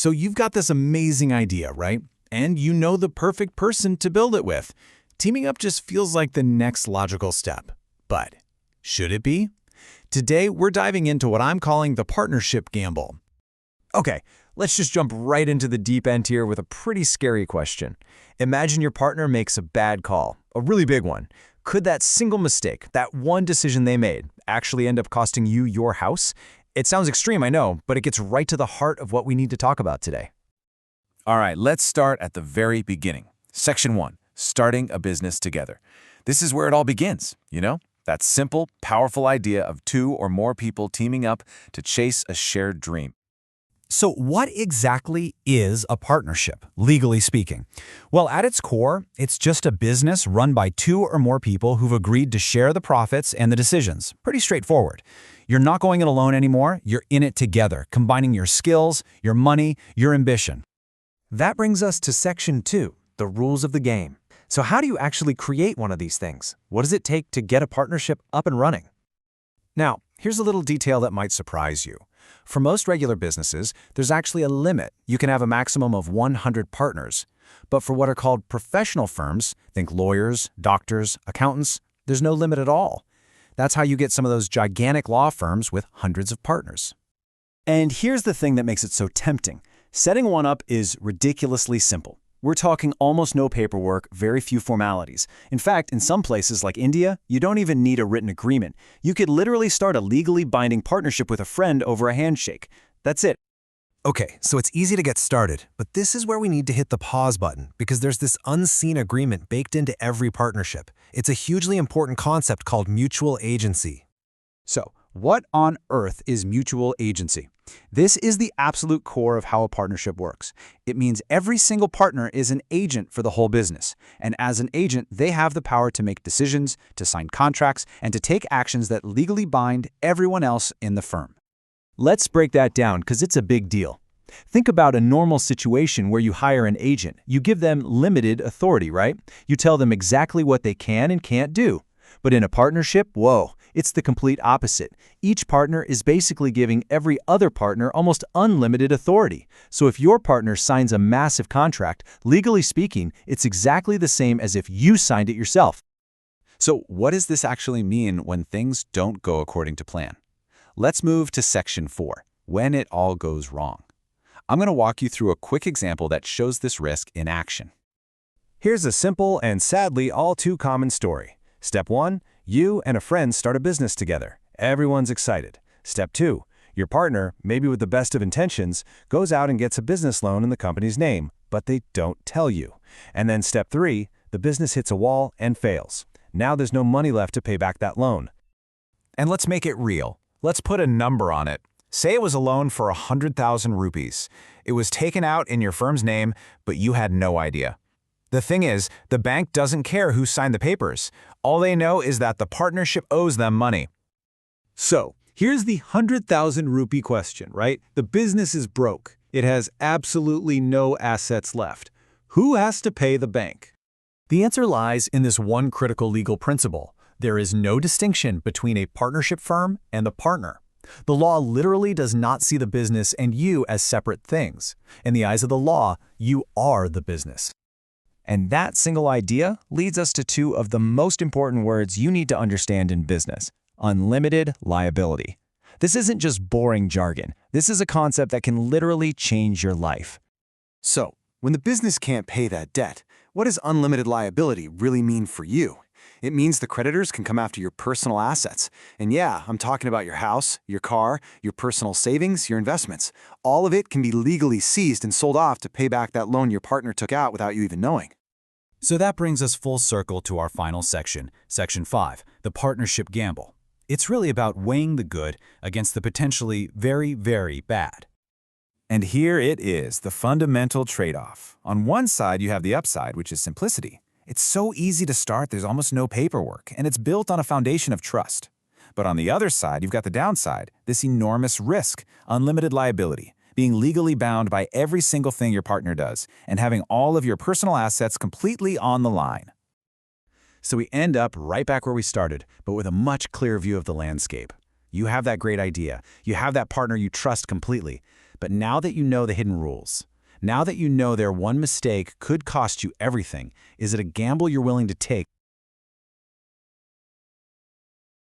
So you've got this amazing idea, right? And you know the perfect person to build it with. Teaming up just feels like the next logical step. But should it be? Today, we're diving into what I'm calling the partnership gamble. Okay, let's just jump right into the deep end here with a pretty scary question. Imagine your partner makes a bad call, a really big one. Could that single mistake, that one decision they made, actually end up costing you your house? It sounds extreme, I know, but it gets right to the heart of what we need to talk about today. All right, let's start at the very beginning. Section 1, starting a business together. This is where it all begins, That simple, powerful idea of two or more people teaming up to chase a shared dream. So what exactly is a partnership, legally speaking? Well, at its core, it's just a business run by two or more people who've agreed to share the profits and the decisions. Pretty straightforward. You're not going it alone anymore, you're in it together, combining your skills, your money, your ambition. That brings us to Section 2, the rules of the game. So how do you actually create one of these things? What does it take to get a partnership up and running? Now, here's a little detail that might surprise you. For most regular businesses, there's actually a limit. You can have a maximum of 100 partners. But for what are called professional firms, think lawyers, doctors, accountants, there's no limit at all. That's how you get some of those gigantic law firms with hundreds of partners. And here's the thing that makes it so tempting. Setting one up is ridiculously simple. We're talking almost no paperwork, very few formalities. In fact, in some places like India, you don't even need a written agreement. You could literally start a legally binding partnership with a friend over a handshake. That's it. Okay, so it's easy to get started, but this is where we need to hit the pause button because there's this unseen agreement baked into every partnership. It's a hugely important concept called mutual agency. So, what on earth is mutual agency? This is the absolute core of how a partnership works. It means every single partner is an agent for the whole business. And as an agent, they have the power to make decisions, to sign contracts, and to take actions that legally bind everyone else in the firm. Let's break that down because it's a big deal. Think about a normal situation where you hire an agent. You give them limited authority, right? You tell them exactly what they can and can't do. But in a partnership, whoa, it's the complete opposite. Each partner is basically giving every other partner almost unlimited authority. So if your partner signs a massive contract, legally speaking, it's exactly the same as if you signed it yourself. So what does this actually mean when things don't go according to plan? Let's move to Section 4, when it all goes wrong. I'm going to walk you through a quick example that shows this risk in action. Here's a simple and sadly all too common story. Step 1, you and a friend start a business together. Everyone's excited. Step 2, your partner, maybe with the best of intentions, goes out and gets a business loan in the company's name, but they don't tell you. And then Step 3, the business hits a wall and fails. Now there's no money left to pay back that loan. And let's make it real. Let's put a number on it. Say it was a loan for 100,000 rupees. It was taken out in your firm's name, but you had no idea. The thing is, the bank doesn't care who signed the papers. All they know is that the partnership owes them money. So, here's the 100,000 rupee question, right? The business is broke. It has absolutely no assets left. Who has to pay the bank? The answer lies in this one critical legal principle. There is no distinction between a partnership firm and the partner. The law literally does not see the business and you as separate things. In the eyes of the law, you are the business. And that single idea leads us to two of the most important words you need to understand in business: unlimited liability. This isn't just boring jargon. This is a concept that can literally change your life. So, when the business can't pay that debt, what does unlimited liability really mean for you? It means the creditors can come after your personal assets. And yeah, I'm talking about your house, your car, your personal savings, your investments. All of it can be legally seized and sold off to pay back that loan your partner took out without you even knowing. So that brings us full circle to our final section, Section 5, the partnership gamble. It's really about weighing the good against the potentially very, very bad. And here it is, the fundamental trade-off. On one side, you have the upside, which is simplicity. It's so easy to start, there's almost no paperwork, and it's built on a foundation of trust. But on the other side, you've got the downside, this enormous risk, unlimited liability, being legally bound by every single thing your partner does, and having all of your personal assets completely on the line. So we end up right back where we started, but with a much clearer view of the landscape. You have that great idea. You have that partner you trust completely. But now that you know the hidden rules, now that you know their one mistake could cost you everything, is it a gamble you're willing to take